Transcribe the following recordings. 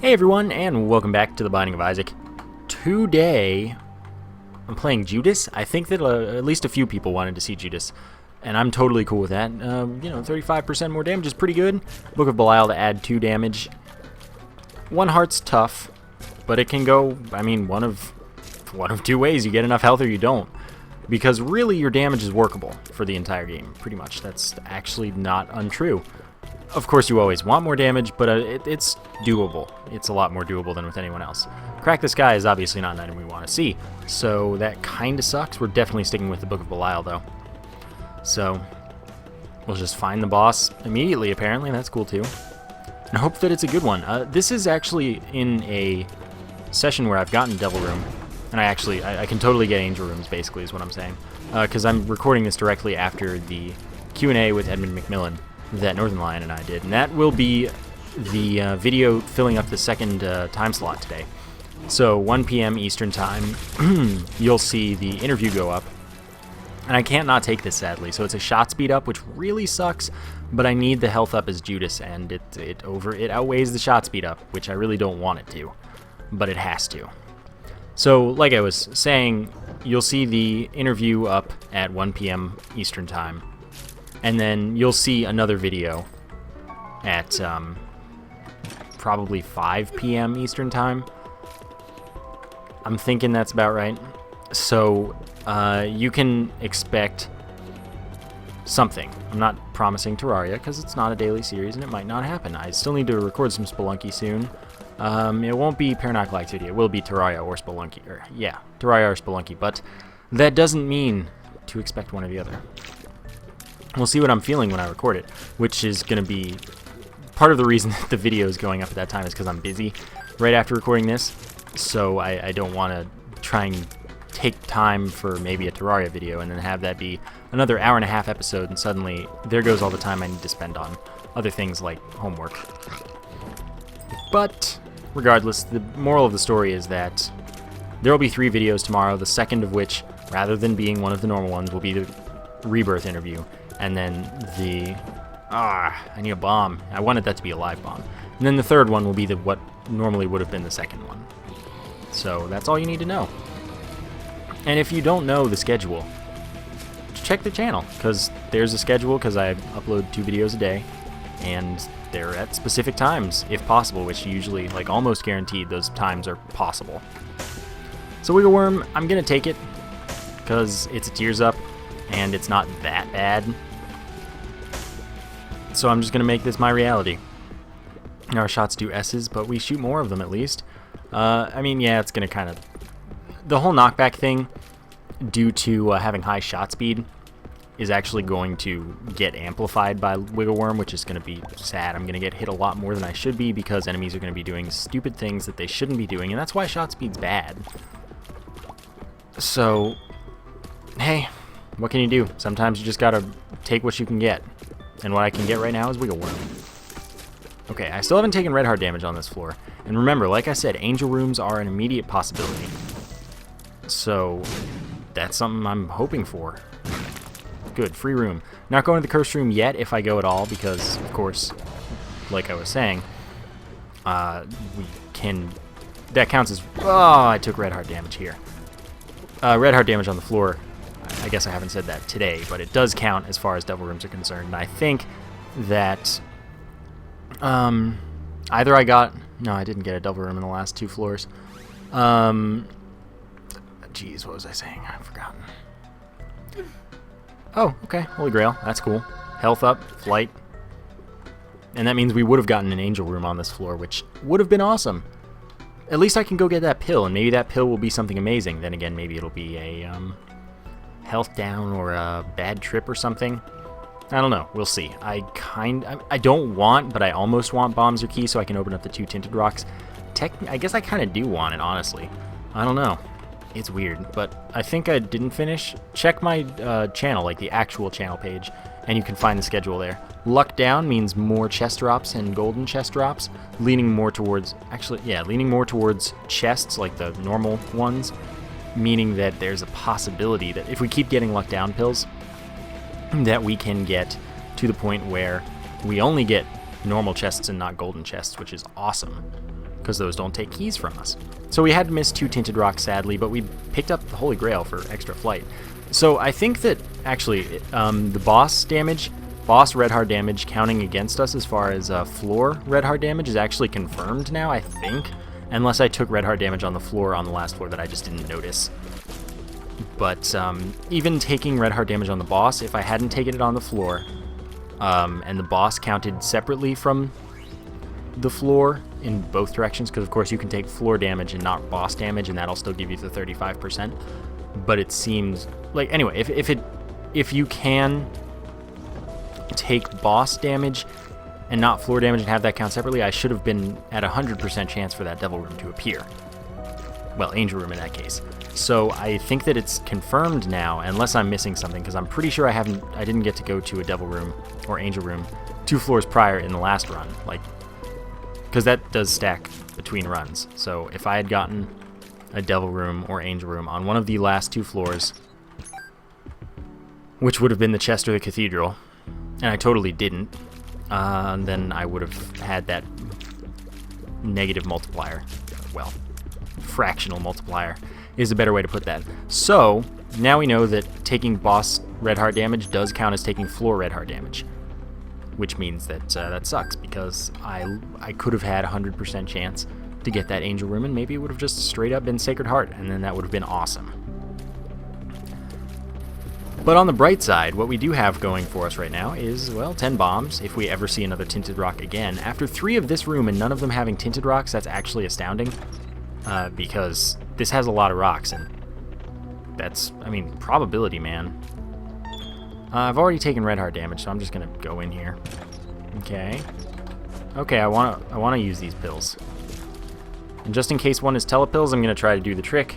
Hey everyone, and welcome back to The Binding of Isaac. Today, I'm playing Judas. I think that at least a few people wanted to see Judas, and I'm totally cool with that. 35% more damage is pretty good. Book of Belial to add 2 damage. 1 heart's tough, but it can go, one of 2 ways. You get enough health or you don't. Because really, your damage is workable for the entire game, pretty much. That's actually not untrue. Of course, you always want more damage, but it's doable. It's a lot more doable than with anyone else. Crack the Sky is obviously not an item we want to see, so that kind of sucks. We're definitely sticking with the Book of Belial, though. So, we'll just find the boss immediately, apparently. That's cool, too. And hope that it's a good one. This is actually in a session where I've gotten Devil Room, and I can totally get Angel Rooms, basically, is what I'm saying. Because I'm recording this directly after the Q&A with Edmund McMillan that Northern Lion and I did, and that will be the video filling up the second time slot today. So 1 p.m. Eastern time, you'll see the interview go up, and I can't not take this, sadly. So it's a shot speed up, which really sucks, but I need the health up as Judas, and it outweighs the shot speed up, which I really don't want it to, but it has to. So like I was saying, you'll see the interview up at 1 p.m. Eastern time. And then you'll see another video at probably 5 p.m. Eastern time. I'm thinking that's about right. So you can expect something. I'm not promising Terraria because it's not a daily series and it might not happen. I still need to record some Spelunky soon. It won't be Parallax Activity. It will be Terraria or Spelunky. Terraria or Spelunky. But that doesn't mean to expect one or the other. We'll see what I'm feeling when I record it, which is going to be part of the reason that the video is going up at that time is because I'm busy right after recording this, so I don't want to try and take time for maybe a Terraria video and then have that be another hour-and-a-half episode, and suddenly there goes all the time I need to spend on other things like homework. But regardless, the moral of the story is that there will be 3 videos tomorrow, the second of which, rather than being one of the normal ones, will be the Rebirth interview. And then I need a bomb. I wanted that to be a live bomb. And then the third one will be what normally would have been the second one. So that's all you need to know. And if you don't know the schedule, check the channel, because there's a schedule, because I upload 2 videos a day, and they're at specific times, if possible, which usually, like almost guaranteed, those times are possible. So Wiggle Worm, I'm going to take it, because it's a tears up, and it's not that bad. So I'm just going to make this my reality. Our shots do S's, but we shoot more of them at least. It's going to kind of... The whole knockback thing, due to having high shot speed, is actually going to get amplified by Wiggle Worm, which is going to be sad. I'm going to get hit a lot more than I should be because enemies are going to be doing stupid things that they shouldn't be doing, and that's why shot speed's bad. So, hey, what can you do? Sometimes you just got to take what you can get. And what I can get right now is Wiggle Worm. Okay, I still haven't taken red heart damage on this floor. And remember, like I said, Angel Rooms are an immediate possibility. So, that's something I'm hoping for. Good, free room. Not going to the Cursed Room yet, if I go at all, because, of course, like I was saying, we can... That counts as... Oh, I took red heart damage here. Red heart damage on the floor... I guess I haven't said that today, but it does count as far as Devil Rooms are concerned. And I think that either I got... No, I didn't get a Devil Room in the last 2 floors. Geez, what was I saying? I've forgotten. Oh, okay. Holy Grail. That's cool. Health up, flight. And that means we would have gotten an Angel Room on this floor, which would have been awesome. At least I can go get that pill, and maybe that pill will be something amazing. Then again, maybe it'll be a... health down or a bad trip or something. I don't know. We'll see. I don't want, but I almost want Bombs or Key so I can open up the 2 Tinted Rocks. I guess I kind of do want it, honestly. I don't know. It's weird, but I think I didn't finish. Check my channel, like the actual channel page, and you can find the schedule there. Luck down means more chest drops and golden chest drops, leaning more towards chests, like the normal ones. Meaning that there's a possibility that if we keep getting luck down pills, that we can get to the point where we only get normal chests and not golden chests, which is awesome. because those don't take keys from us. So we had to miss 2 tinted rocks, sadly, but we picked up the Holy Grail for extra flight. So I think that, actually, the boss red heart damage counting against us as far as floor red heart damage is actually confirmed now, I think. Unless I took red heart damage on the floor on the last floor that I just didn't notice. But even taking red heart damage on the boss, if I hadn't taken it on the floor, and the boss counted separately from the floor in both directions, because of course you can take floor damage and not boss damage, and that'll still give you the 35%. But it seems like, anyway, if you can take boss damage and not floor damage and have that count separately, I should have been at 100% chance for that devil room to appear. Well, angel room in that case. So I think that it's confirmed now, unless I'm missing something, because I'm pretty sure I didn't get to go to a devil room or angel room 2 floors prior in the last run, like, because that does stack between runs. So if I had gotten a devil room or angel room on one of the last 2 floors, which would have been the chest or the cathedral, and I totally didn't, then I would have had that negative multiplier. Well, fractional multiplier is a better way to put that. So now we know that taking boss red heart damage does count as taking floor red heart damage, which means that that sucks, because I could have had 100% chance to get that angel room, and maybe it would have just straight up been Sacred Heart, and then that would have been awesome. But on the bright side, what we do have going for us right now is, well, 10 bombs, if we ever see another tinted rock again. After 3 of this room and none of them having tinted rocks, that's actually astounding, because this has a lot of rocks, and that's, I mean, probability, man. I've already taken red heart damage, so I'm just gonna go in here. Okay. Okay, I wanna use these pills. And just in case one is telepills, I'm gonna try to do the trick.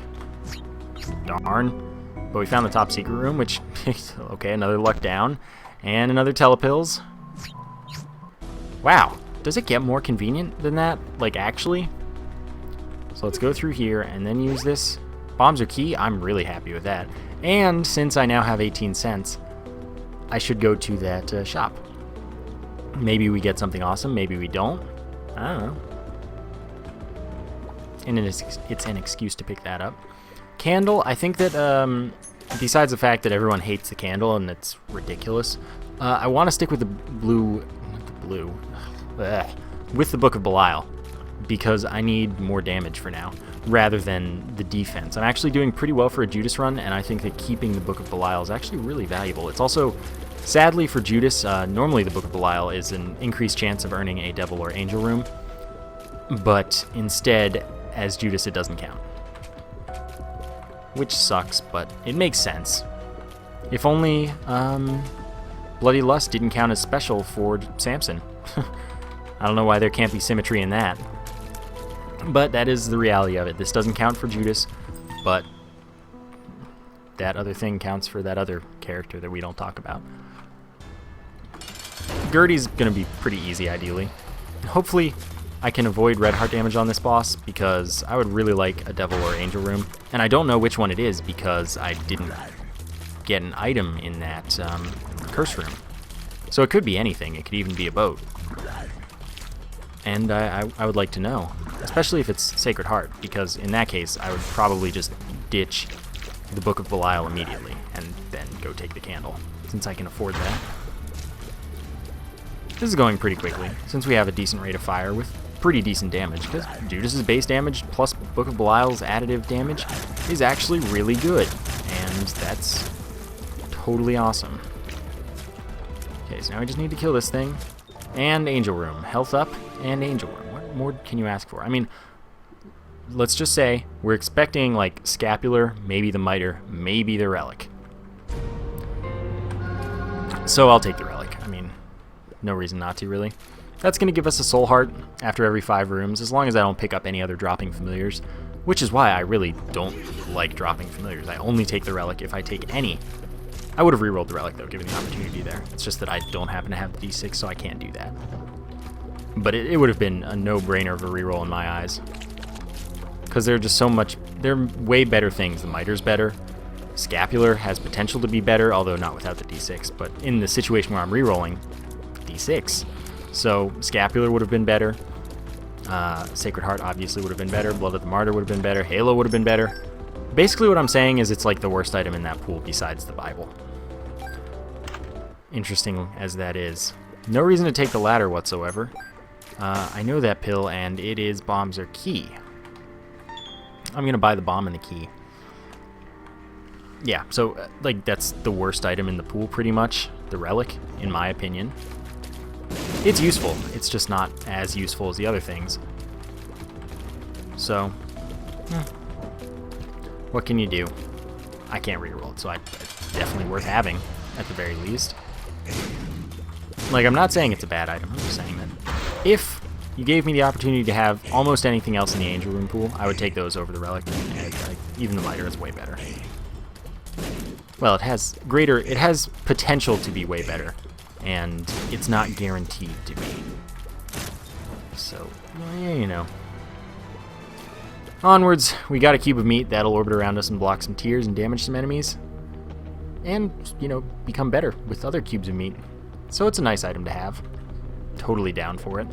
Darn. But we found the top secret room, which, okay, another luck down. And another telepills. Wow, does it get more convenient than that? Like, actually? So let's go through here and then use this. Bombs are key, I'm really happy with that. And since I now have 18 cents, I should go to that shop. Maybe we get something awesome, maybe we don't. I don't know. And it's an excuse to pick that up. Candle, I think that, besides the fact that everyone hates the candle and it's ridiculous, I want to stick with with the Book of Belial, because I need more damage for now, rather than the defense. I'm actually doing pretty well for a Judas run, and I think that keeping the Book of Belial is actually really valuable. It's also, sadly for Judas, normally the Book of Belial is an increased chance of earning a devil or angel room, but instead, as Judas, it doesn't count. Which sucks, but it makes sense. If only Bloody Lust didn't count as special for Samson. I don't know why there can't be symmetry in that. But that is the reality of it. This doesn't count for Judas, but that other thing counts for that other character that we don't talk about. Gertie's going to be pretty easy, ideally. Hopefully, I can avoid red heart damage on this boss, because I would really like a devil or angel room. And I don't know which one it is, because I didn't get an item in that curse room. So it could be anything. It could even be a boat. And I would like to know, especially if it's Sacred Heart, because in that case, I would probably just ditch the Book of Belial immediately, and then go take the candle, since I can afford that. This is going pretty quickly, since we have a decent rate of fire with pretty decent damage, because Judas's base damage plus Book of Belial's additive damage is actually really good, and that's totally awesome. Okay, so now we just need to kill this thing, and Angel Room. Health up, and Angel Room. What more can you ask for? I mean, let's just say we're expecting, like, Scapular, maybe the Miter, maybe the Relic. So I'll take the Relic. I mean, no reason not to, really. That's going to give us a Soul Heart after every 5 rooms, as long as I don't pick up any other dropping familiars, which is why I really don't like dropping familiars. I only take the Relic if I take any. I would have rerolled the Relic, though, given the opportunity there. It's just that I don't happen to have the D6, so I can't do that. But it would have been a no-brainer of a reroll in my eyes, because they're just so much... They're way better things. The Miter's better. Scapular has potential to be better, although not without the D6. But in the situation where I'm rerolling, D6. So Scapular would have been better. Sacred Heart obviously would have been better. Blood of the Martyr would have been better. Halo would have been better. Basically what I'm saying is it's like the worst item in that pool besides the Bible. Interesting as that is. No reason to take the ladder whatsoever. I know that pill, and it is bombs or key. I'm going to buy the bomb and the key. Yeah, so, like, that's the worst item in the pool, pretty much. The relic, in my opinion. It's useful. It's just not as useful as the other things. So, what can you do? I can't reroll it, so it's definitely worth having, at the very least. Like, I'm not saying it's a bad item. I'm just saying that if you gave me the opportunity to have almost anything else in the Angel Room pool, I would take those over the relic. And, like, even the Miter is way better. Well, it has potential to be way better, and it's not guaranteed to be. So, yeah, you know. Onwards, we got a cube of meat that'll orbit around us and block some tears and damage some enemies. And, you know, become better with other cubes of meat. So it's a nice item to have. Totally down for it.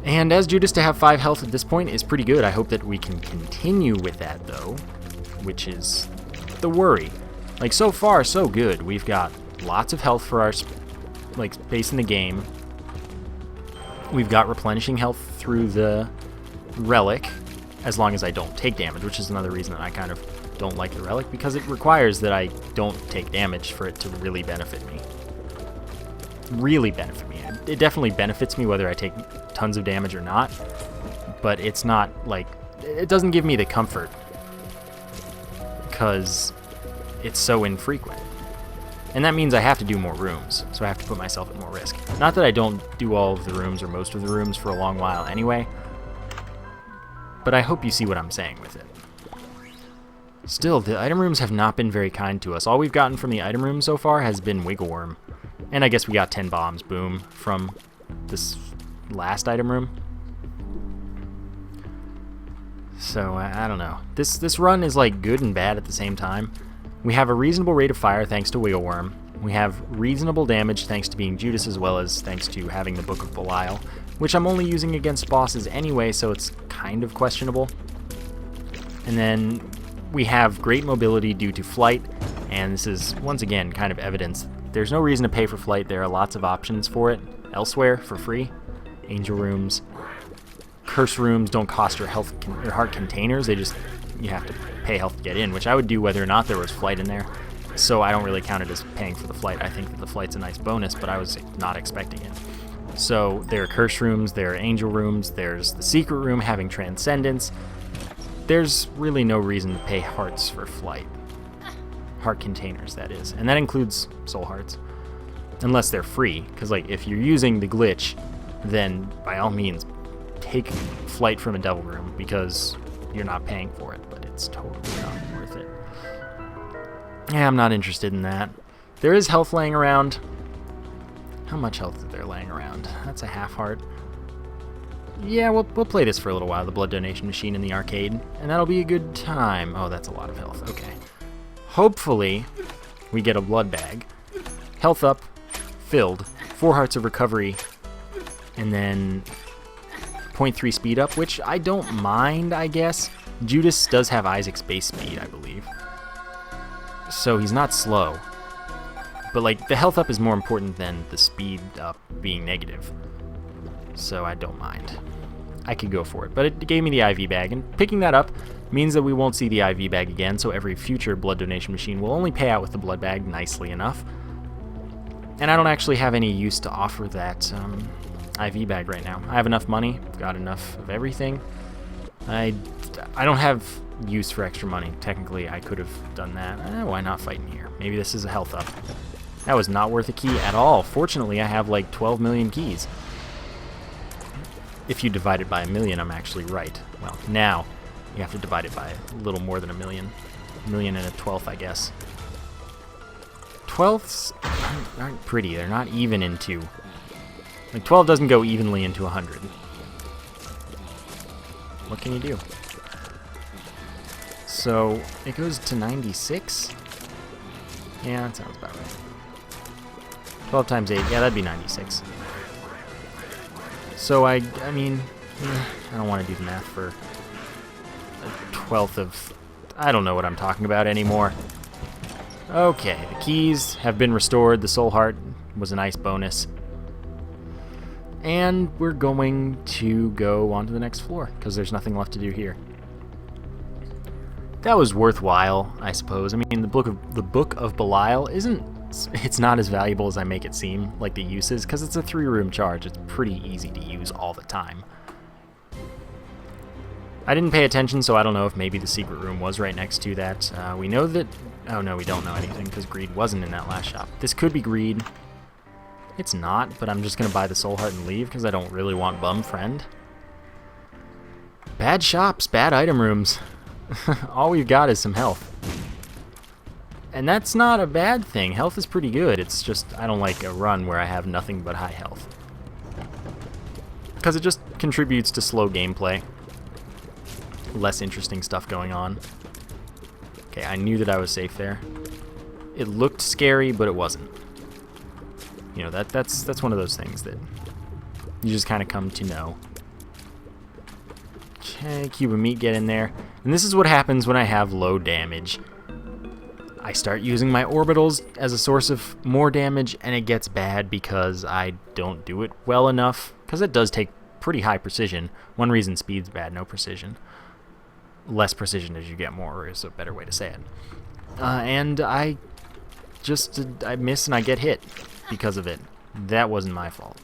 And as Judas, to have 5 health at this point is pretty good. I hope that we can continue with that, though, which is the worry. Like, so far, so good. We've got lots of health for our, like, space in the game. We've got replenishing health through the relic, as long as I don't take damage, which is another reason that I kind of don't like the relic, because it requires that I don't take damage for it to really benefit me. Really benefit me. It definitely benefits me whether I take tons of damage or not, but it's not, like, it doesn't give me the comfort because it's so infrequent. And that means I have to do more rooms, so I have to put myself at more risk. Not that I don't do all of the rooms or most of the rooms for a long while anyway, but I hope you see what I'm saying with it. Still, the item rooms have not been very kind to us. All we've gotten from the item room so far has been Wiggle Worm. And I guess we got 10 bombs, boom, from this last item room. So, I don't know. This run is, like, good and bad at the same time. We have a reasonable rate of fire thanks to Wiggle Worm. We have reasonable damage thanks to being Judas, as well as thanks to having the Book of Belial, which I'm only using against bosses anyway, so it's kind of questionable. And then we have great mobility due to flight, and this is, once again, kind of evidence. There's no reason to pay for flight. There are lots of options for it elsewhere for free. Angel rooms. Curse rooms don't cost your heart containers. They just, you have to pay health to get in, which I would do whether or not there was flight in there. So I don't really count it as paying for the flight. I think that the flight's a nice bonus, but I was not expecting it. So there are curse rooms, there are angel rooms, there's the secret room having transcendence. There's really no reason to pay hearts for flight. Heart containers, that is. And that includes soul hearts. Unless they're free, because, like, if you're using the glitch, then by all means take flight from a devil room, because you're not paying for it, but it's totally not worth it. Yeah, I'm not interested in that. There is health laying around. How much health is there laying around? That's a half heart. Yeah, we'll play this for a little while, the blood donation machine in the arcade, and that'll be a good time. Oh, that's a lot of health. Okay. Hopefully, we get a blood bag. Health up, filled, 4 hearts of recovery, and then 0.3 speed up, which I don't mind, I guess. Judas does have Isaac's base speed, I believe. So he's not slow. But, like, the health up is more important than the speed up being negative. So I don't mind. I could go for it. But it gave me the IV bag, and picking that up means that we won't see the IV bag again, so every future blood donation machine will only pay out with the blood bag, nicely enough. And I don't actually have any use to offer that IV bag right now. I have enough money, got enough of everything. I don't have use for extra money. Technically, I could have done that. Why not fight in here? Maybe this is a health up. That was not worth a key at all. Fortunately, I have like 12 million keys. If you divide it by 1,000,000, I'm actually right. Well, now you have to divide it by a little more than 1,000,000. 1,000,000 and a 12th, I guess. 12ths aren't pretty. They're not even into... Like, 12 doesn't go evenly into 100. What can you do? So, it goes to 96? Yeah, that sounds about right. 12 times 8, yeah, that'd be 96. So I mean, I don't want to do the math for a 12th of... I don't know what I'm talking about anymore. Okay, the keys have been restored. The soul heart was a nice bonus. And we're going to go on to the next floor, because there's nothing left to do here. That was worthwhile, I suppose. I mean, the Book of Belial isn't... It's not as valuable as I make it seem, like the uses, because it's a 3-room charge. It's pretty easy to use all the time. I didn't pay attention, so I don't know if maybe the secret room was right next to that. We know that... Oh, no, we don't know anything, because greed wasn't in that last shop. This could be greed. It's not, but I'm just going to buy the soul heart and leave, because I don't really want bum friend. Bad shops, bad item rooms. All we've got is some health. And that's not a bad thing. Health is pretty good. It's just I don't like a run where I have nothing but high health. Because it just contributes to slow gameplay. Less interesting stuff going on. Okay, I knew that I was safe there. It looked scary, but it wasn't. You know, that's one of those things that you just kind of come to know. Okay, cube of meat, get in there. And this is what happens when I have low damage. I start using my orbitals as a source of more damage, and it gets bad because I don't do it well enough. Because it does take pretty high precision. One reason speed's bad, no precision. Less precision as you get more is a better way to say it. And I miss and I get hit because of it. That wasn't my fault.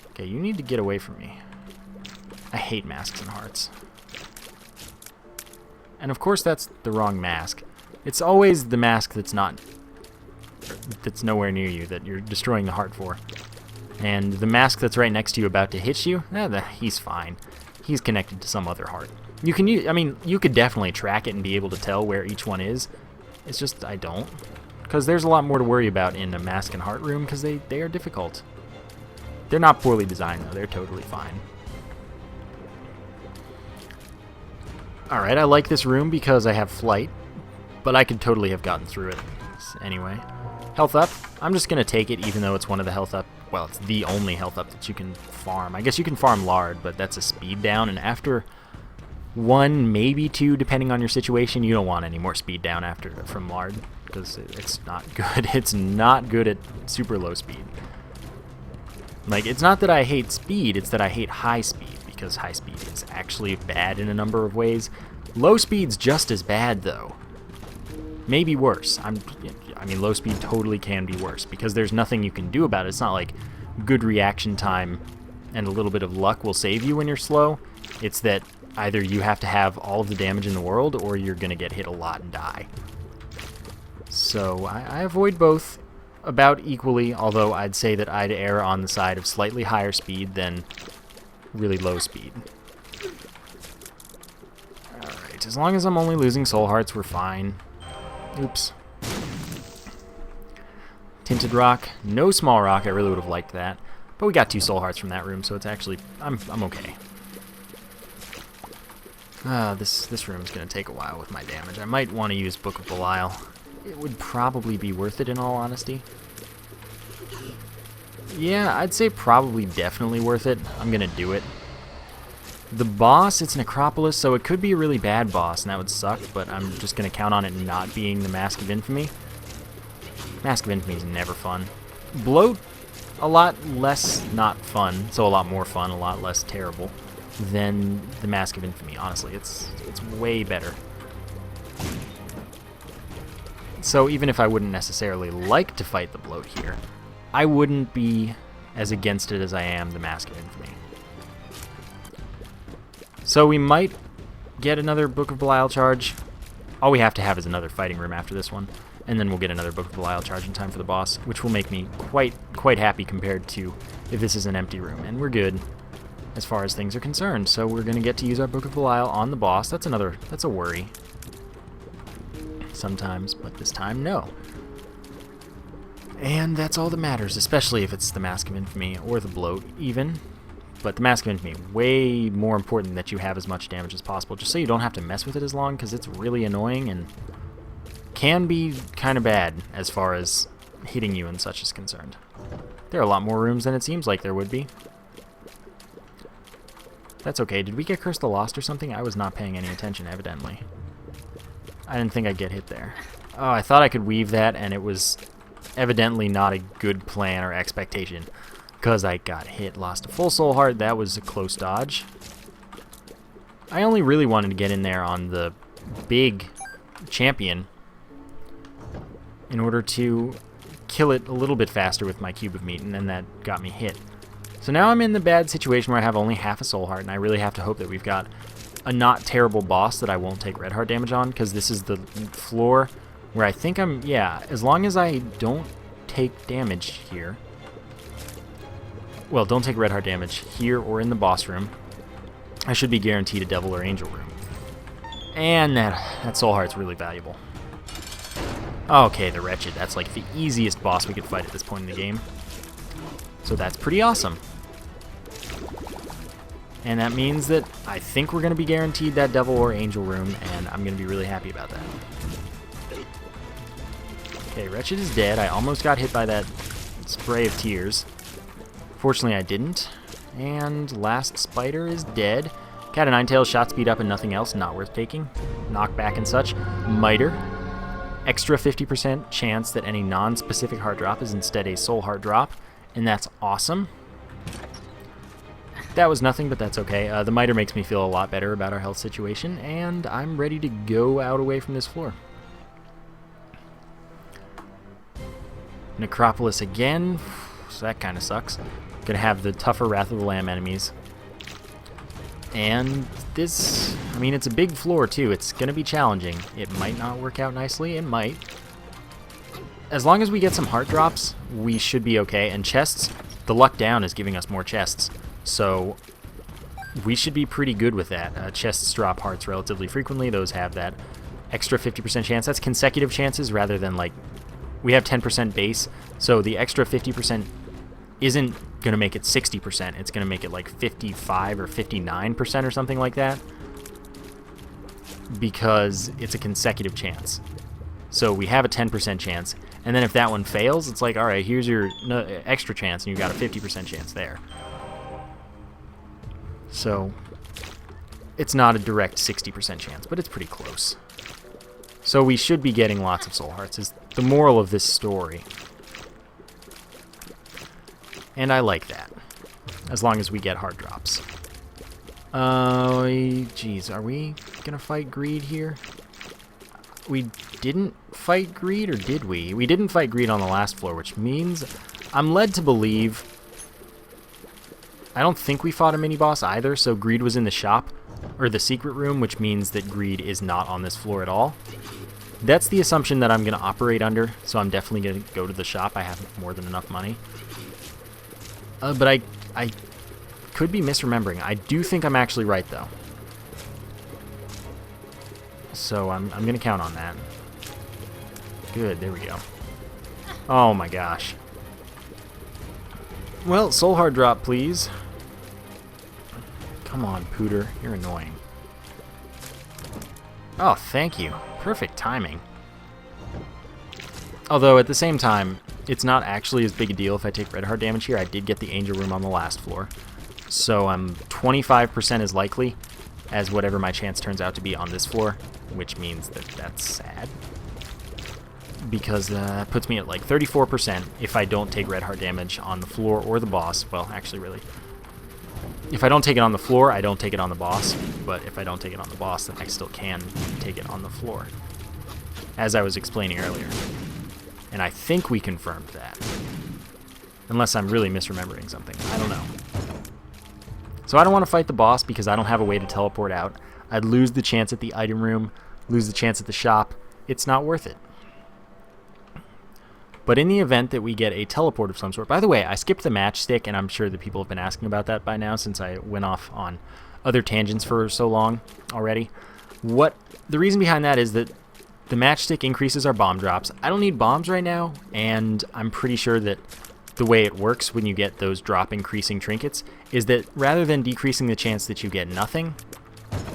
Okay, you need to get away from me. I hate masks and hearts. And of course that's the wrong mask. It's always the mask that's nowhere near you that you're destroying the heart for. And the mask that's right next to you about to hit you, he's fine. He's connected to some other heart. You can use, I mean, you could definitely track it and be able to tell where each one is. It's just I don't. Because there's a lot more to worry about in a mask and heart room because they are difficult. They're not poorly designed though, they're totally fine. Alright, I like this room because I have flight, but I could totally have gotten through it anyway. Health up. I'm just going to take it even though it's one of the health up. Well, it's the only health up that you can farm. I guess you can farm lard, but that's a speed down, and after 1, maybe 2, depending on your situation, you don't want any more speed down from lard, because it's not good. It's not good at super low speed. Like, it's not that I hate speed, it's that I hate high speed, because high speed is actually bad in a number of ways. Low speed's just as bad, though. Maybe worse. I mean, low speed totally can be worse, because there's nothing you can do about it. It's not like good reaction time and a little bit of luck will save you when you're slow. It's that either you have to have all of the damage in the world, or you're going to get hit a lot and die. So I avoid both about equally, although I'd say that I'd err on the side of slightly higher speed than really low speed. Alright, as long as I'm only losing soul hearts, we're fine. Oops. Tinted rock, no small rock, I really would have liked that. But we got 2 soul hearts from that room, so it's actually, I'm okay. This room's going to take a while with my damage. I might want to use Book of Belial. It would probably be worth it in all honesty. Yeah, I'd say probably definitely worth it. I'm going to do it. The boss, it's Necropolis, so it could be a really bad boss, and that would suck, but I'm just going to count on it not being the Mask of Infamy. Mask of Infamy is never fun. Bloat, a lot less not fun, so a lot more fun, a lot less terrible than the Mask of Infamy, honestly. It's way better. So even if I wouldn't necessarily like to fight the bloat here, I wouldn't be as against it as I am the Mask of Infamy. So we might get another Book of Belial charge. All we have to have is another fighting room after this one, and then we'll get another Book of Belial charge in time for the boss, which will make me quite happy compared to if this is an empty room. And we're good as far as things are concerned. So we're going to get to use our Book of Belial on the boss. That's a worry sometimes, but this time, no. And that's all that matters, especially if it's the Mask of Infamy or the bloat, even. But the Mask of Infamy, way more important that you have as much damage as possible, just so you don't have to mess with it as long, because it's really annoying and can be kind of bad as far as hitting you and such is concerned. There are a lot more rooms than it seems like there would be. That's okay. Did we get Curse the Lost or something? I was not paying any attention, evidently. I didn't think I'd get hit there. Oh, I thought I could weave that, and it was evidently not a good plan or expectation, because I got hit, lost a full soul heart. That was a close dodge. I only really wanted to get in there on the big champion in order to kill it a little bit faster with my cube of meat, and then that got me hit. So now I'm in the bad situation where I have only half a soul heart, and I really have to hope that we've got a not terrible boss that I won't take red heart damage on, because this is the floor where I think I'm, yeah, as long as I don't take damage here, well, don't take red heart damage here or in the boss room, I should be guaranteed a devil or angel room. And that soul heart's really valuable. Okay, the Wretched, that's like the easiest boss we could fight at this point in the game. So that's pretty awesome. And that means that I think we're going to be guaranteed that devil or angel room, and I'm going to be really happy about that. Okay, Wretched is dead. I almost got hit by that spray of tears. Fortunately, I didn't. And last spider is dead. Cat of Nine Tails, shot speed up and nothing else, not worth taking. Knockback and such. Miter. Extra 50% chance that any non-specific heart drop is instead a soul heart drop, and that's awesome. That was nothing, but that's okay. The Miter makes me feel a lot better about our health situation, and I'm ready to go out away from this floor. Necropolis again, so that kind of sucks. Gonna have the tougher Wrath of the Lamb enemies. And this, I mean, it's a big floor too. It's gonna be challenging. It might not work out nicely, it might. As long as we get some heart drops, we should be okay. And chests, the luck down is giving us more chests. So we should be pretty good with that. Chests drop hearts relatively frequently. Those have that extra 50% chance. That's consecutive chances rather than like, we have 10% base. So the extra 50% isn't going to make it 60%. It's going to make it like 55 or 59% or something like that. Because it's a consecutive chance. So we have a 10% chance. And then if that one fails, it's like, all right, here's your extra chance, and you've got a 50% chance there. So it's not a direct 60% chance, but it's pretty close. So we should be getting lots of soul hearts, is the moral of this story. And I like that, as long as we get heart drops. Geez, are we gonna fight Greed here? We didn't fight Greed, or did we? We didn't fight Greed on the last floor, which means I'm led to believe... I don't think we fought a mini-boss either, so Greed was in the shop, or the secret room, which means that Greed is not on this floor at all. That's the assumption that I'm going to operate under, so I'm definitely going to go to the shop. I have more than enough money. But I could be misremembering. I do think I'm actually right, though. So I'm going to count on that. Good, there we go. Oh my gosh. Well, soul heart drop, please. Come on, Pooter. You're annoying. Oh, thank you. Perfect timing. Although, at the same time, it's not actually as big a deal if I take red heart damage here. I did get the angel room on the last floor. So I'm 25% as likely as whatever my chance turns out to be on this floor, which means that that's sad. Because that puts me at like 34% if I don't take red heart damage on the floor or the boss. Well, actually, really. If I don't take it on the floor, I don't take it on the boss. But if I don't take it on the boss, then I still can take it on the floor. As I was explaining earlier. And I think we confirmed that. Unless I'm really misremembering something. I don't know. So I don't want to fight the boss because I don't have a way to teleport out. I'd lose the chance at the item room, lose the chance at the shop. It's not worth it. But in the event that we get a teleport of some sort... By the way, I skipped the matchstick, and I'm sure that people have been asking about that by now since I went off on other tangents for so long already. The reason behind that is that the matchstick increases our bomb drops. I don't need bombs right now, and I'm pretty sure that the way it works when you get those drop increasing trinkets is that rather than decreasing the chance that you get nothing,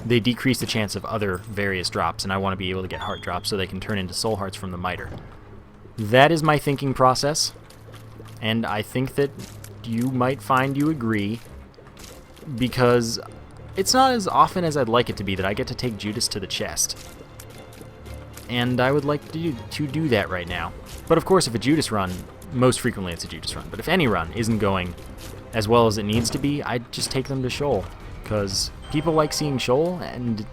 they decrease the chance of other various drops, and I want to be able to get heart drops so they can turn into soul hearts from the Miter. That is my thinking process, and I think that you might find you agree, because it's not as often as I'd like it to be that I get to take Judas to the chest. And I would like to do that right now. But of course, if a Judas run, most frequently it's a Judas run, but if any run isn't going as well as it needs to be, I'd just take them to Shoal. Because people like seeing Shoal, and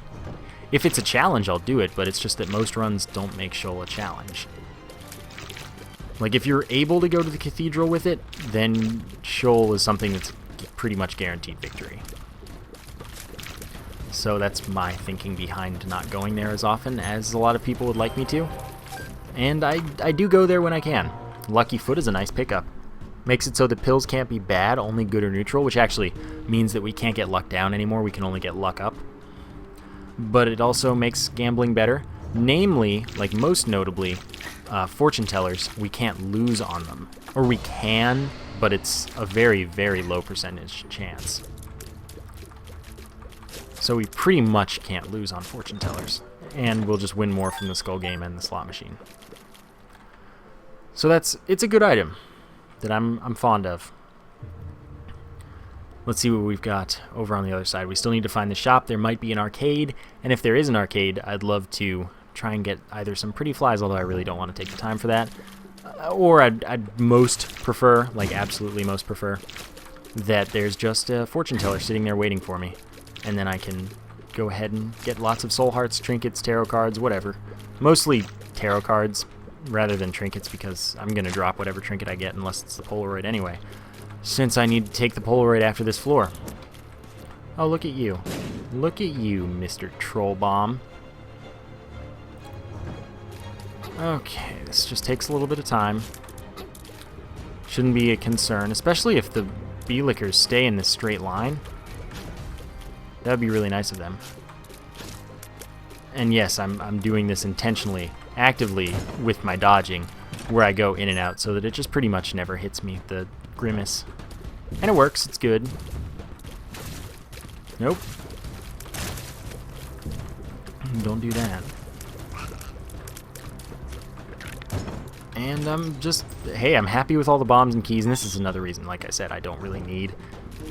if it's a challenge, I'll do it, but it's just that most runs don't make Shoal a challenge. Like, if you're able to go to the Cathedral with it, then Shoal is something that's pretty much guaranteed victory. So that's my thinking behind not going there as often as a lot of people would like me to. And I do go there when I can. Lucky Foot is a nice pickup. Makes it so that pills can't be bad, only good or neutral, which actually means that we can't get luck down anymore, we can only get luck up. But it also makes gambling better. Namely, like most notably, fortune tellers, we can't lose on them. Or we can, but it's a very, very low percentage chance. So we pretty much can't lose on fortune tellers, and we'll just win more from the skull game and the slot machine. So it's a good item that I'm fond of. Let's see what we've got over on the other side. We still need to find the shop. There might be an arcade, and if there is an arcade, I'd love to try and get either some pretty flies, although I really don't want to take the time for that, or I'd most prefer, like absolutely most prefer, that there's just a fortune teller sitting there waiting for me. And then I can go ahead and get lots of soul hearts, trinkets, tarot cards, whatever. Mostly tarot cards rather than trinkets, because I'm going to drop whatever trinket I get unless it's the Polaroid anyway, since I need to take the Polaroid after this floor. Oh, look at you. Look at you, Mr. Troll Bomb. Okay, this just takes a little bit of time. Shouldn't be a concern, especially if the bee-lickers stay in this straight line. That would be really nice of them. And yes, I'm doing this intentionally, actively, with my dodging, where I go in and out, so that it just pretty much never hits me, the grimace. And it works, it's good. Nope. Don't do that. And I'm just, hey, I'm happy with all the bombs and keys, and this is another reason, like I said, I don't really need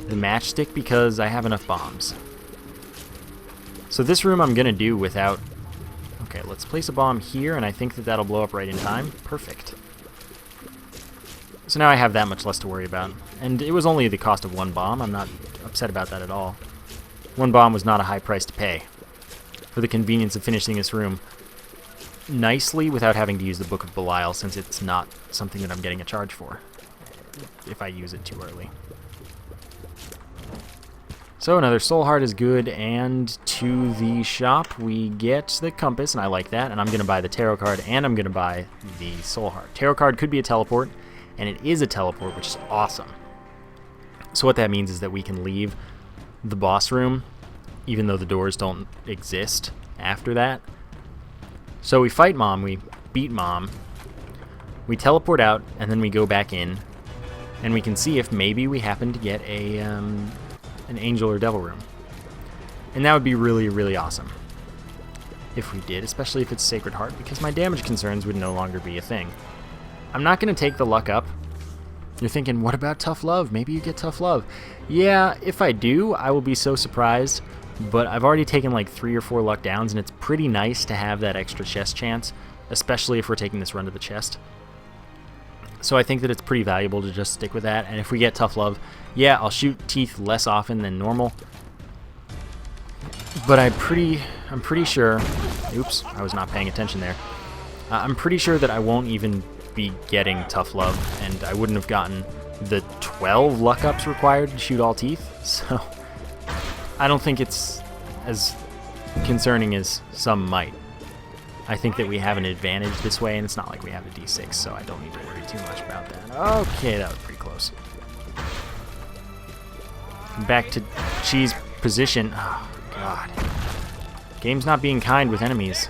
the matchstick, because I have enough bombs. So this room I'm going to do without... Okay, let's place a bomb here, and I think that that'll blow up right in time. Perfect. So now I have that much less to worry about. And it was only the cost of one bomb. I'm not upset about that at all. One bomb was not a high price to pay for the convenience of finishing this room nicely without having to use the Book of Belial, since it's not something that I'm getting a charge for if I use it too early. So another soul heart is good, and to the shop we get the compass, and I like that, and I'm going to buy the tarot card, and I'm going to buy the soul heart. Tarot card could be a teleport, and it is a teleport, which is awesome. So what that means is that we can leave the boss room, even though the doors don't exist after that. So we fight Mom, we beat Mom, we teleport out, and then we go back in, and we can see if maybe we happen to get an angel or devil room. And that would be really, really awesome if we did, especially if it's Sacred Heart, because my damage concerns would no longer be a thing. I'm not going to take the luck up. You're thinking, what about Tough Love? Maybe you get Tough Love. Yeah, if I do, I will be so surprised, but I've already taken like 3 or 4 luck downs, and it's pretty nice to have that extra chest chance, especially if we're taking this run to the chest. So I think that it's pretty valuable to just stick with that, and if we get Tough Love, yeah, I'll shoot teeth less often than normal. But I'm pretty sure... Oops, I was not paying attention there. I'm pretty sure that I won't even be getting Tough Love, and I wouldn't have gotten the 12 luck ups required to shoot all teeth, so I don't think it's as concerning as some might. I think that we have an advantage this way, and it's not like we have a d6, so I don't need to worry too much about that. Okay, that was pretty close. Back to cheese position. Oh, God. Game's not being kind with enemies.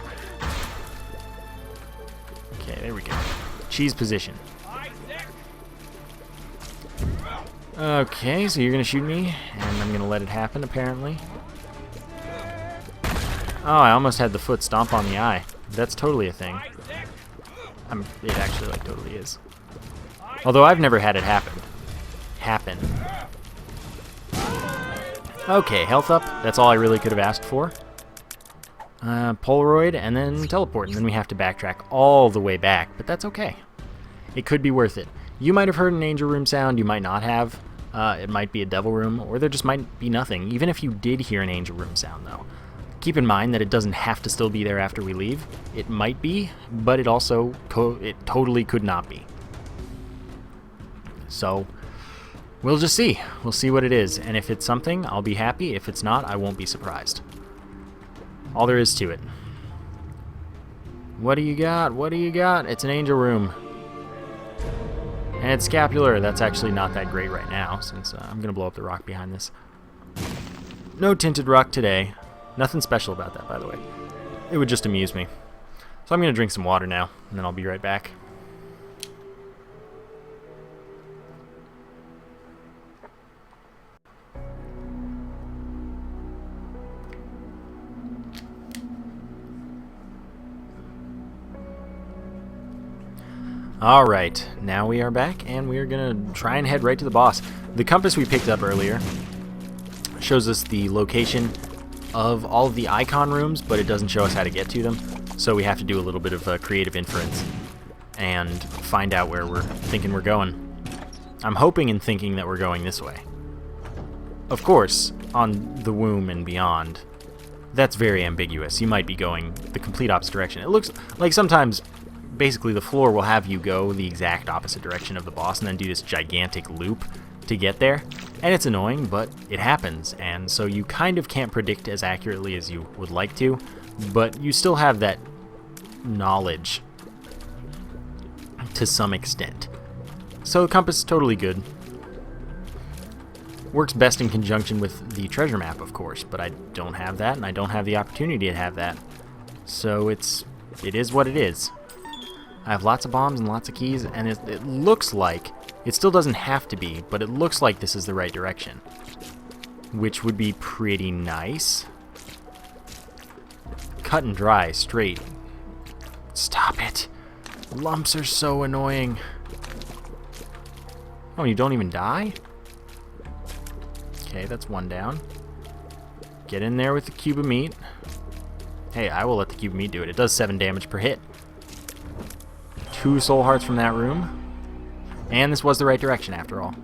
Okay, there we go. Cheese position. Okay, so you're going to shoot me, and I'm going to let it happen, apparently. Oh, I almost had the foot stomp on the eye. That's totally a thing. It actually, like, totally is. Although I've never had it happen. Okay, health up. That's all I really could have asked for. Polaroid, and then teleport, and then we have to backtrack all the way back, but that's okay. It could be worth it. You might have heard an angel room sound, you might not have. It might be a devil room, or there just might be nothing, even if you did hear an angel room sound, though. Keep in mind that it doesn't have to still be there after we leave. It might be, but it also it totally could not be. So, we'll just see. We'll see what it is, and if it's something, I'll be happy. If it's not, I won't be surprised. All there is to it. What do you got? What do you got? It's an angel room. And it's scapular. That's actually not that great right now, since I'm going to blow up the rock behind this. No tinted rock today. Nothing special about that, by the way. It would just amuse me. So I'm going to drink some water now, and then I'll be right back. Alright, now we are back, and we are going to try and head right to the boss. The compass we picked up earlier shows us the location of all of the icon rooms, but it doesn't show us how to get to them, so we have to do a little bit of creative inference and find out where we're thinking we're going. I'm hoping and thinking that we're going this way. Of course, on the womb and beyond, that's very ambiguous. You might be going the complete opposite direction. It looks like sometimes basically the floor will have you go the exact opposite direction of the boss and then do this gigantic loop to get there. And it's annoying, but it happens, and so you kind of can't predict as accurately as you would like to, but you still have that knowledge to some extent. So the compass is totally good. Works best in conjunction with the treasure map, of course, but I don't have that, and I don't have the opportunity to have that. So it is what it is. I have lots of bombs and lots of keys, and it looks like, it still doesn't have to be, but it looks like this is the right direction, which would be pretty nice. Cut and dry, straight. Stop it. Lumps are so annoying. Oh, you don't even die? Okay, that's one down. Get in there with the cube of meat. Hey, I will let the cube of meat do it. It does 7 damage per hit. 2 soul hearts from that room. And this was the right direction after all.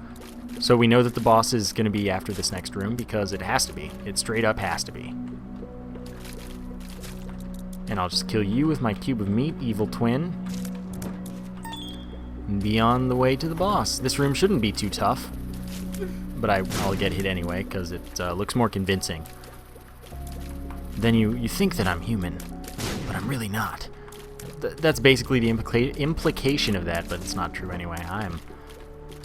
So we know that the boss is going to be after this next room because it has to be. It straight up has to be. And I'll just kill you with my cube of meat, evil twin. And be on the way to the boss. This room shouldn't be too tough. But I'll get hit anyway because it looks more convincing. Then you think that I'm human, but I'm really not. That's basically the implication of that, but it's not true anyway. I'm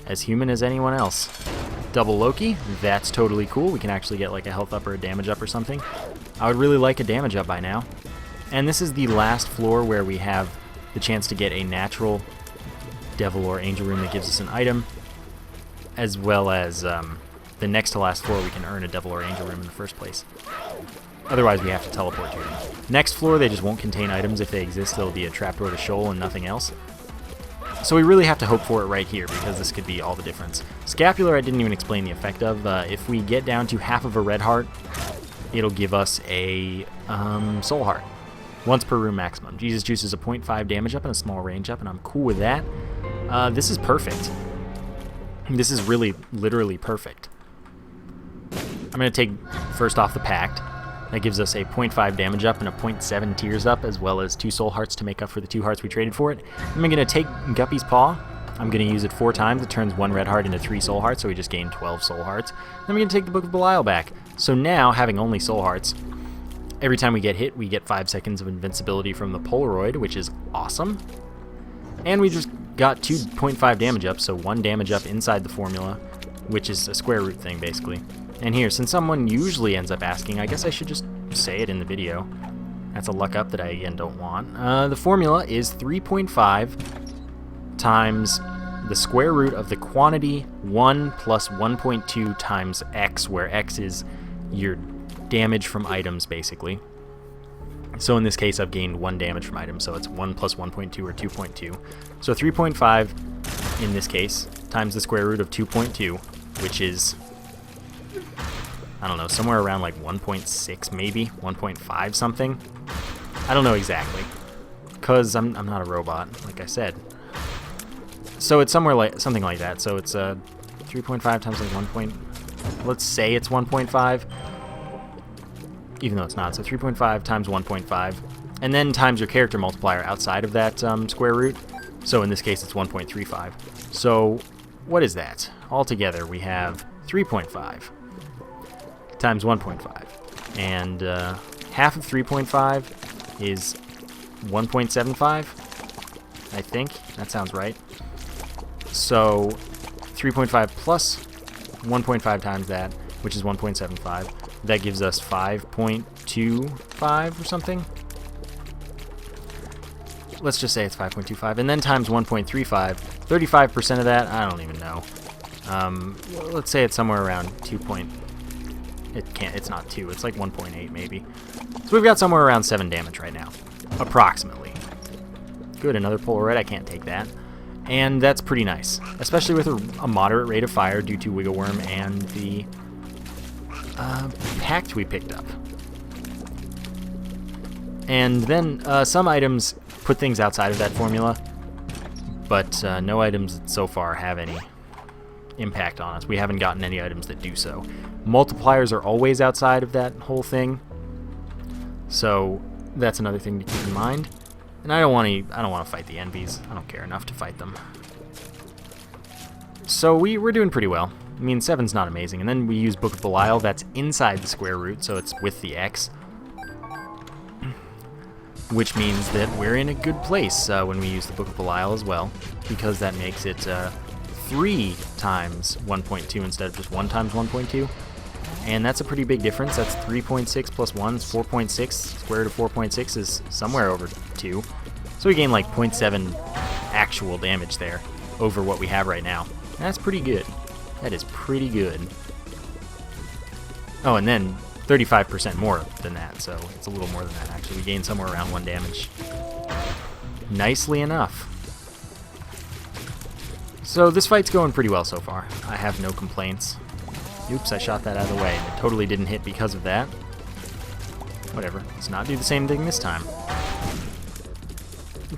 as human as anyone else. Double Loki, that's totally cool. We can actually get like a health up or a damage up or something. I would really like a damage up by now. And this is the last floor where we have the chance to get a natural devil or angel room that gives us an item, as well as the next to last floor we can earn a devil or angel room in the first place. Otherwise we have to teleport to them. Next floor they just won't contain items. If they exist it'll be a trapdoor to Shoal and nothing else. So we really have to hope for it right here because this could be all the difference. Scapular I didn't even explain the effect of. If we get down to half of a red heart, it'll give us a soul heart. Once per room maximum. Jesus Juice is a 0.5 damage up and a small range up, and I'm cool with that. This is perfect. This is really, literally perfect. I'm going to take first off the Pact. That gives us a 0.5 damage up and a 0.7 tears up, as well as 2 soul hearts to make up for the 2 hearts we traded for it. I'm going to take Guppy's Paw. I'm going to use it 4 times. It turns 1 red heart into 3 soul hearts, so we just gained 12 soul hearts. Then we're going to take the Book of Belial back. So now, having only soul hearts, every time we get hit, we get 5 seconds of invincibility from the Polaroid, which is awesome. And we just got 2.5 damage up, so 1 damage up inside the formula, which is a square root thing, basically. And here, since someone usually ends up asking, I guess I should just say it in the video. That's a luck up that I, again, don't want. The formula is 3.5 times the square root of the quantity 1 plus 1.2 times x, where x is your damage from items, basically. So in this case, I've gained 1 damage from items, so it's 1 plus 1.2 or 2.2. So 3.5 in this case times the square root of 2.2, which is I don't know, somewhere around like 1.6 maybe, 1.5 something. I don't know exactly, because I'm not a robot, like I said. So it's somewhere like something like that. So it's 3.5 times like 1. Let's say it's 1.5, even though it's not. So 3.5 times 1.5, and then times your character multiplier outside of that square root. So in this case, it's 1.35. So what is that? Altogether, we have 3.5 times 1.5, and half of 3.5 is 1.75. I think that sounds right. So 3.5 plus 1.5 times that, which is 1.75. That gives us 5.25 or something. Let's just say it's 5.25, and then times 1.35. 35% of that, I don't even know. Let's say it's somewhere around 2. It's not 2. It's like 1.8 maybe. So we've got somewhere around 7 damage right now, approximately. Good, another polar red. I can't take that. And that's pretty nice, especially with a moderate rate of fire due to Wiggle Worm and the pact we picked up. And then some items put things outside of that formula, but no items so far have any impact on us. We haven't gotten any items that do so. Multipliers are always outside of that whole thing, so that's another thing to keep in mind. And I don't want to fight the envies. I don't care enough to fight them. So we're doing pretty well. I mean, 7's not amazing. And then we use Book of Belial. That's inside the square root, so it's with the X. Which means that we're in a good place when we use the Book of Belial as well, because that makes it 3 times 1.2 instead of just 1 times 1.2. And that's a pretty big difference. That's 3.6 plus 1 is 4.6. Square root of 4.6 is somewhere over 2. So we gain like 0.7 actual damage there over what we have right now. And that's pretty good. That is pretty good. Oh, and then 35% more than that, so it's a little more than that actually. We gain somewhere around 1 damage. Nicely enough. So this fight's going pretty well so far. I have no complaints. Oops, I shot that out of the way, and it totally didn't hit because of that. Whatever, let's not do the same thing this time.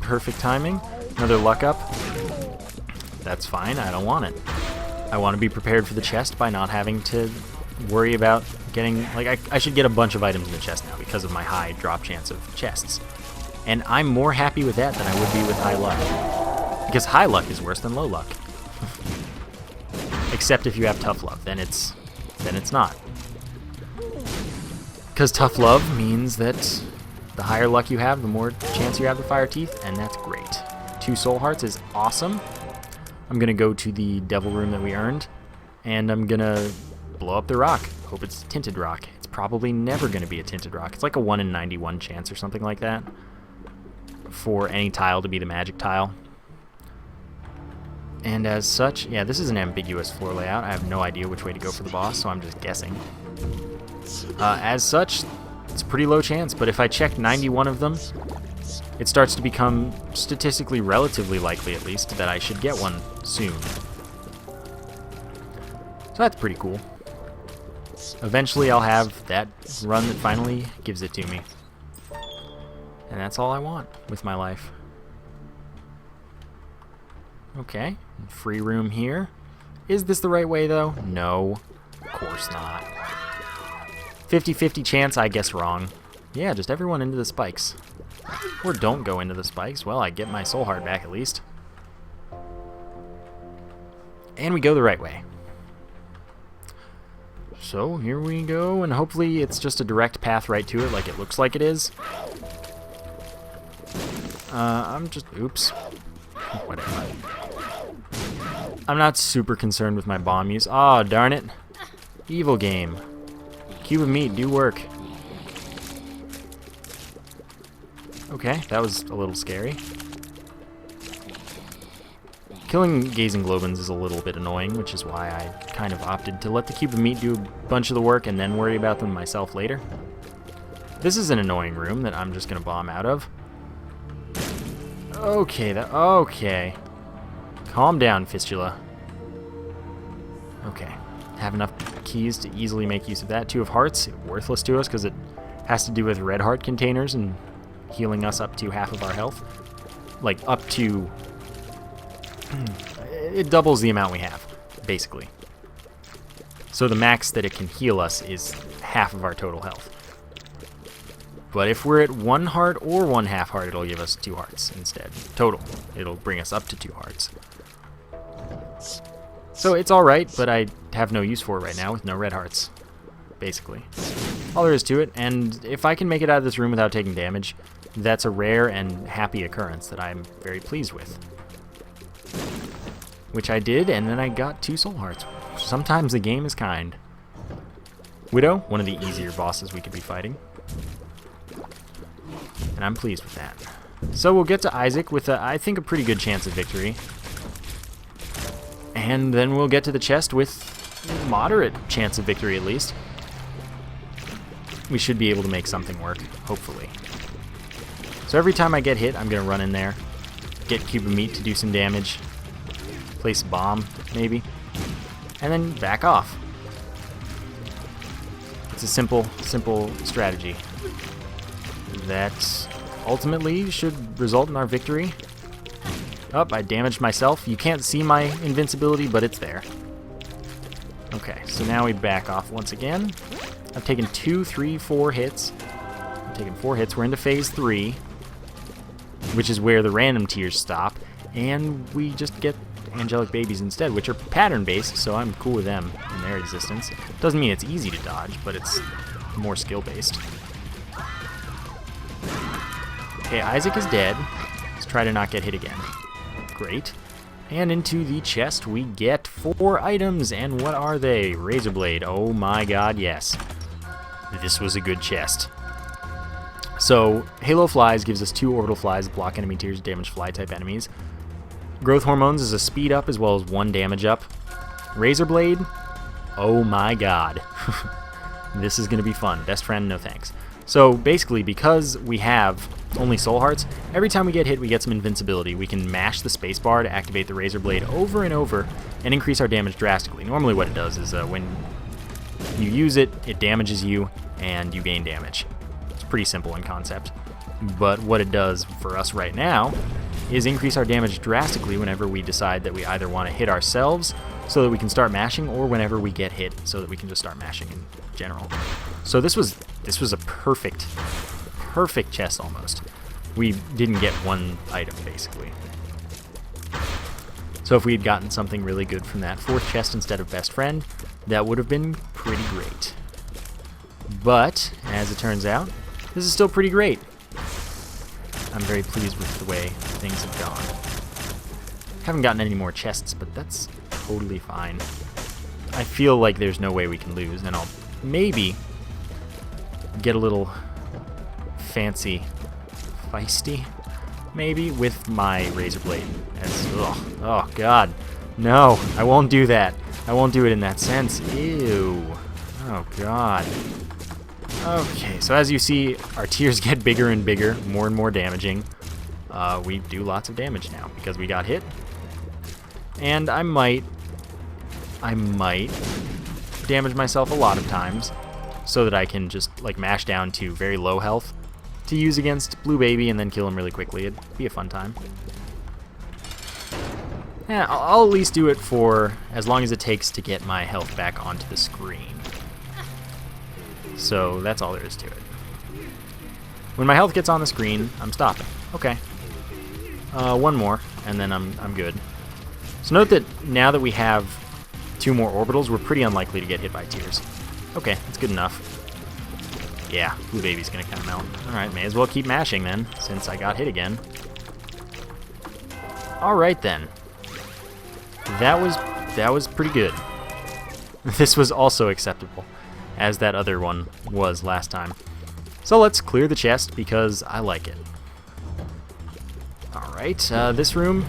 Perfect timing. Another luck up. That's fine, I don't want it. I want to be prepared for the chest by not having to worry about getting... Like, I should get a bunch of items in the chest now because of my high drop chance of chests. And I'm more happy with that than I would be with high luck. Because high luck is worse than low luck. Except if you have tough love, then it's not. Because tough love means that the higher luck you have, the more chance you have to fire teeth, and that's great. 2 soul hearts is awesome. I'm gonna go to the devil room that we earned, and I'm gonna blow up the rock. Hope it's tinted rock. It's probably never gonna be a tinted rock. It's like a 1 in 91 chance or something like that for any tile to be the magic tile. And as such, yeah, this is an ambiguous floor layout. I have no idea which way to go for the boss, so I'm just guessing. As such, it's a pretty low chance, but if I check 91 of them, it starts to become statistically relatively likely, at least, that I should get one soon. So that's pretty cool. Eventually I'll have that run that finally gives it to me. And that's all I want with my life. Okay, free room here. Is this the right way, though? No, of course not. 50-50 chance I guess wrong. Yeah, just everyone into the spikes. Or don't go into the spikes. Well, I get my soul heart back at least. And we go the right way. So, here we go, and hopefully it's just a direct path right to it like it looks like it is. Oops. Whatever. I'm not super concerned with my bomb use. Aw, darn it. Evil game. Cube of meat, do work. Okay, that was a little scary. Killing Gazing Globins is a little bit annoying, which is why I kind of opted to let the Cube of Meat do a bunch of the work and then worry about them myself later. This is an annoying room that I'm just going to bomb out of. Okay. Calm down, Fistula. Okay. Have enough keys to easily make use of that. 2 of hearts, worthless to us because it has to do with red heart containers and healing us up to half of our health. Like, up to... It doubles the amount we have, basically. So the max that it can heal us is half of our total health. But if we're at 1 heart or 1/2 heart, it'll give us 2 hearts instead. Total. It'll bring us up to 2 hearts. So it's alright, but I have no use for it right now with no red hearts, basically. All there is to it, and if I can make it out of this room without taking damage, that's a rare and happy occurrence that I'm very pleased with. Which I did, and then I got 2 soul hearts. Sometimes the game is kind. Widow, one of the easier bosses we could be fighting. And I'm pleased with that. So we'll get to Isaac with, I think, a pretty good chance of victory. And then we'll get to the chest with moderate chance of victory, at least. We should be able to make something work, hopefully. So every time I get hit, I'm going to run in there, get Cube of Meat to do some damage, place a bomb, maybe, and then back off. It's a simple strategy that ultimately should result in our victory. Oh, I damaged myself. You can't see my invincibility, but it's there. Okay, so now we back off once again. I've taken 2, 3, 4 hits. I've taken 4 hits. We're into phase 3, which is where the random tiers stop, and we just get angelic babies instead, which are pattern-based, so I'm cool with them and their existence. Doesn't mean it's easy to dodge, but it's more skill-based. Okay, Isaac is dead. Let's try to not get hit again. Great. And into the chest we get 4 items, and what are they? Razor Blade. Oh my god, yes. This was a good chest. So, Halo Flies gives us 2 orbital flies that block enemy tiers, damage fly-type enemies. Growth Hormones is a speed up as well as 1 damage up. Razor Blade, oh my god. This is going to be fun. Best friend, no thanks. So basically, because we have only soul hearts, every time we get hit we get some invincibility. We can mash the spacebar to activate the Razor Blade over and over and increase our damage drastically. Normally what it does is when you use it, it damages you and you gain damage. It's pretty simple in concept. But what it does for us right now is increase our damage drastically whenever we decide that we either want to hit ourselves so that we can start mashing, or whenever we get hit so that we can just start mashing in general. So this was a perfect chest almost. We didn't get 1 item basically. So if we had gotten something really good from that 4th chest instead of best friend, that would have been pretty great. But as it turns out, this is still pretty great. I'm very pleased with the way things have gone. Haven't gotten any more chests, but that's totally fine. I feel like there's no way we can lose, and I'll maybe get a little fancy, feisty, maybe, with my Razor Blade. Oh god, no, I won't do that. I won't do it in that sense. Ew. Oh god. Okay, so as you see, our tiers get bigger and bigger, more and more damaging. We do lots of damage now because we got hit. And I might damage myself a lot of times so that I can just like mash down to very low health to use against Blue Baby and then kill him really quickly. It'd be a fun time. Yeah, I'll at least do it for as long as it takes to get my health back onto the screen. So that's all there is to it. When my health gets on the screen, I'm stopping. Okay. 1 more, and then I'm good. So note that now that we have 2 more orbitals, we're pretty unlikely to get hit by tiers. Okay, that's good enough. Yeah, Blue Baby's gonna kind of melt. Alright, may as well keep mashing then, since I got hit again. Alright then. That was pretty good. This was also acceptable, as that other one was last time. So let's clear the chest, because I like it. Alright, this room...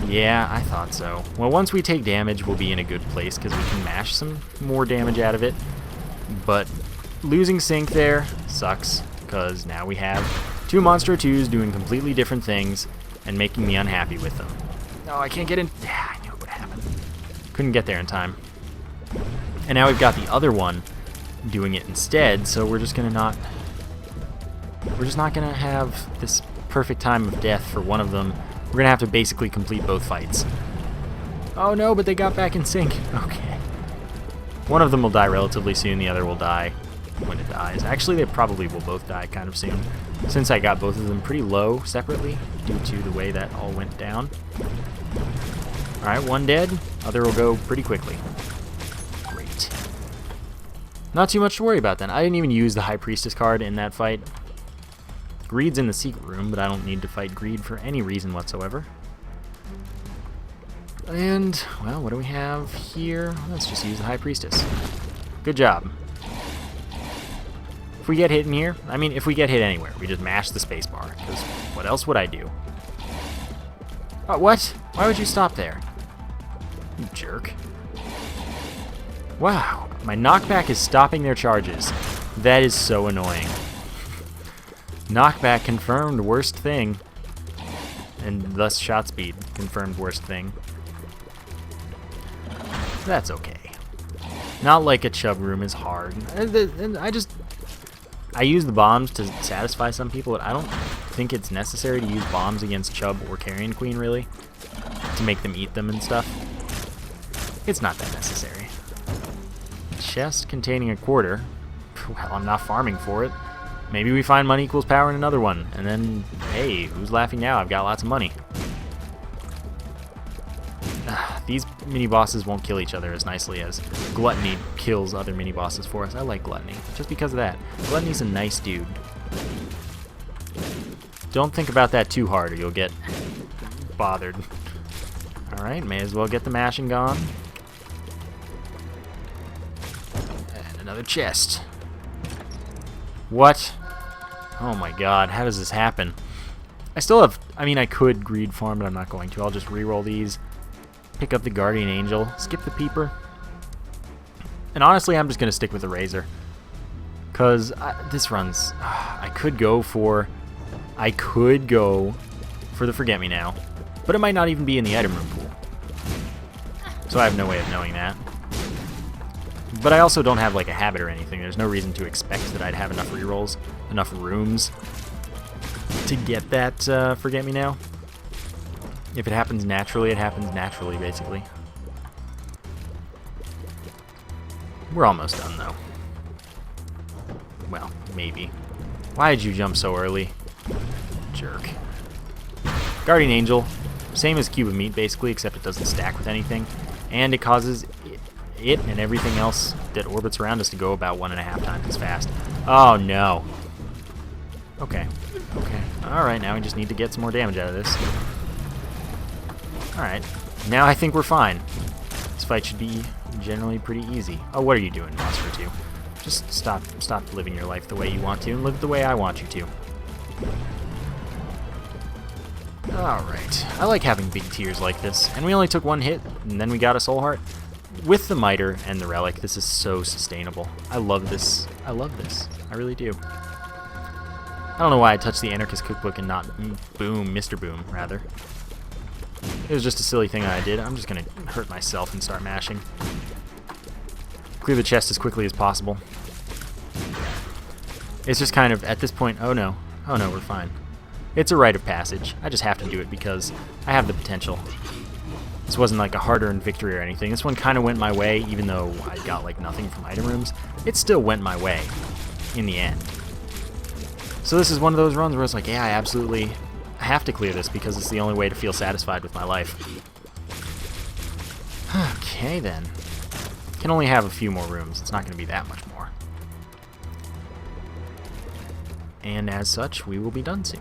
Yeah, I thought so. Well, once we take damage, we'll be in a good place, because we can mash some more damage out of it. But losing sync there sucks, because now we have 2 Monstro 2s doing completely different things, and making me unhappy with them. No, I can't get in... I knew it would happen. Couldn't get there in time. And now we've got the other one doing it instead, so we're just not gonna have this perfect time of death for one of them. We're gonna have to basically complete both fights. Oh no, but they got back in sync. Okay. One of them will die relatively soon, the other will die when it dies. Actually, they probably will both die kind of soon, since I got both of them pretty low separately due to the way that all went down. Alright, one dead, other will go pretty quickly. Great. Not too much to worry about then. I didn't even use the High Priestess card in that fight. Greed's in the secret room, but I don't need to fight Greed for any reason whatsoever. And, well, what do we have here? Let's just use the High Priestess. Good job. If we get hit in here, I mean, if we get hit anywhere, we just mash the spacebar, because what else would I do? Oh, what? Why would you stop there? You jerk. Wow, my knockback is stopping their charges. That is so annoying. Knockback confirmed worst thing. And thus shot speed confirmed worst thing. That's okay. Not like a chub room is hard. I use the bombs to satisfy some people, but I don't think it's necessary to use bombs against Chub or Carrion Queen, really, to make them eat them and stuff. It's not that necessary. Chest containing a quarter. Well, I'm not farming for it. Maybe we find money equals power in another one, and then, hey, who's laughing now? I've got lots of money. These mini-bosses won't kill each other as nicely as Gluttony kills other mini-bosses for us. I like Gluttony, just because of that. Gluttony's a nice dude. Don't think about that too hard or you'll get bothered. Alright, may as well get the mashing gone. And another chest. What? Oh my god, how does this happen? I still have... I mean, I could greed farm, but I'm not going to. I'll just reroll these. Pick up the Guardian Angel, skip the Peeper, and honestly I'm just going to stick with the Razor, because this runs, I could go for the Forget Me Now, but it might not even be in the item room pool, so I have no way of knowing that. But I also don't have like a habit or anything. There's no reason to expect that I'd have enough rerolls, enough rooms to get that Forget Me Now. If it happens naturally, it happens naturally, basically. We're almost done, though. Well, maybe. Why did you jump so early? Jerk. Guardian Angel. Same as Cube of Meat, basically, except it doesn't stack with anything. And it causes it and everything else that orbits around us to go about 1.5 times as fast. Oh, no. Okay. Okay. Alright, now we just need to get some more damage out of this. Alright, now I think we're fine. This fight should be generally pretty easy. Oh, what are you doing, Monster 2? Just stop living your life the way you want to and live the way I want you to. Alright, I like having big tiers like this. And we only took one hit, and then we got a Soul Heart. With the Miter and the Relic, this is so sustainable. I love this. I love this. I really do. I don't know why I touched the Anarchist Cookbook and not Boom, Mr. Boom, rather. It was just a silly thing that I did. I'm just going to hurt myself and start mashing. Clear the chest as quickly as possible. It's just kind of, at this point, oh no, we're fine. It's a rite of passage. I just have to do it because I have the potential. This wasn't like a hard-earned victory or anything. This one kind of went my way, even though I got like nothing from item rooms. It still went my way in the end. So this is one of those runs where it's like, yeah, I absolutely have to clear this because it's the only way to feel satisfied with my life. Okay, then. Can only have a few more rooms. It's not going to be that much more. And as such, we will be done soon.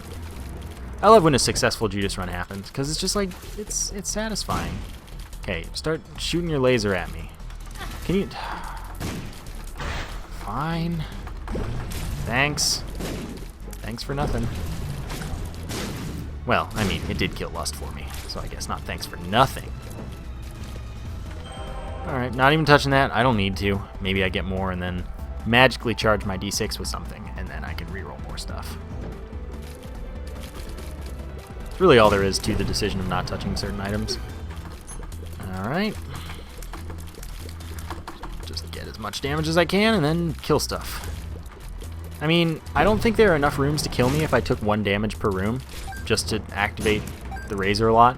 I love when a successful Judas run happens, because it's just like, it's satisfying. Okay, start shooting your laser at me. Can you... Fine. Thanks. Thanks for nothing. Well, I mean, it did kill Lust for me, so I guess not thanks for nothing. Alright, not even touching that. I don't need to. Maybe I get more and then magically charge my D6 with something, and then I can reroll more stuff. It's really all there is to the decision of not touching certain items. Alright. Just get as much damage as I can and then kill stuff. I mean, I don't think there are enough rooms to kill me if I took 1 damage per room, just to activate the razor a lot.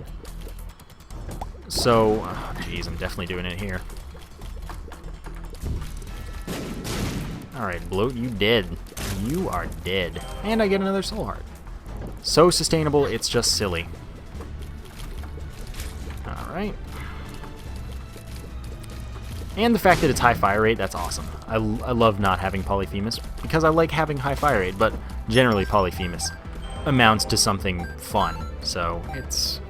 So, jeez, I'm definitely doing it here. Alright, Bloat, you dead. You are dead. And I get another soul heart. So sustainable, it's just silly. Alright. And the fact that it's high fire rate, that's awesome. I love not having Polyphemus, because I like having high fire rate, but generally Polyphemus amounts to something fun. So it's,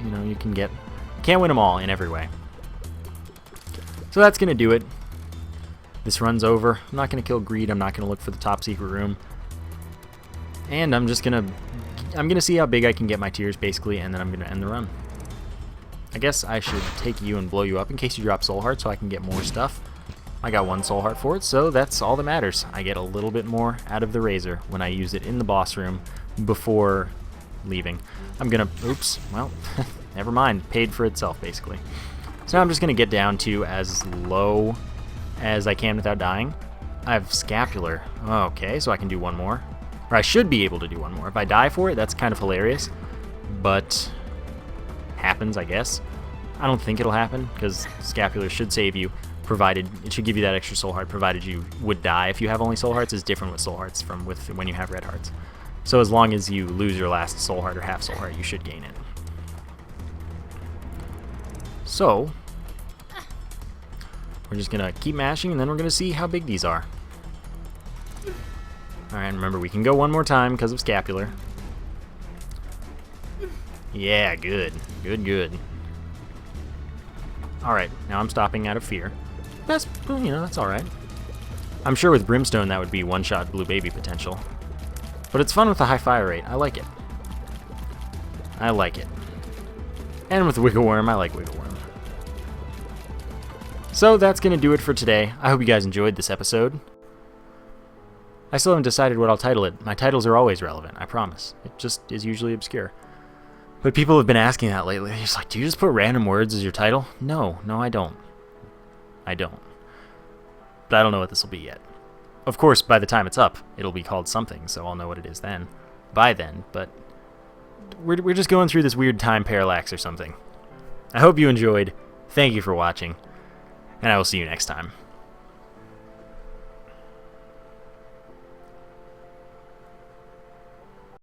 you know, you can't win them all in every way. So that's going to do it. This run's over. I'm not going to kill Greed. I'm not going to look for the top secret room. And I'm gonna see how big I can get my tiers, basically, and then I'm going to end the run. I guess I should take you and blow you up in case you drop soul heart so I can get more stuff. I got 1 soul heart for it, so that's all that matters. I get a little bit more out of the razor when I use it in the boss room before leaving. I'm gonna, oops, well, never mind, paid for itself, basically. So now I'm just gonna get down to as low as I can without dying. I have Scapular. Okay, so I can do 1 more. Or I should be able to do 1 more. If I die for it, that's kind of hilarious. But happens, I guess. I don't think it'll happen, because Scapular should save you, provided it should give you that extra soul heart, provided you would die if you have only soul hearts. Is different with soul hearts from when you have red hearts. So as long as you lose your last soul heart or half soul heart, you should gain it. So we're just gonna keep mashing, and then we're gonna see how big these are. Alright, remember, we can go 1 more time because of Scapular. Yeah, good. Good, good. Alright, now I'm stopping out of fear. That's, you know, that's alright. I'm sure with Brimstone that would be 1-shot Blue Baby potential. But it's fun with the high fire rate. I like it. I like it. And with Wiggle Worm, I like Wiggle Worm. So that's going to do it for today. I hope you guys enjoyed this episode. I still haven't decided what I'll title it. My titles are always relevant, I promise. It just is usually obscure. But people have been asking that lately. They're just like, do you just put random words as your title? No, I don't. I don't. But I don't know what this will be yet. Of course, by the time it's up, it'll be called something, so I'll know what it is then. By then, but we're just going through this weird time parallax or something. I hope you enjoyed. Thank you for watching, and I will see you next time.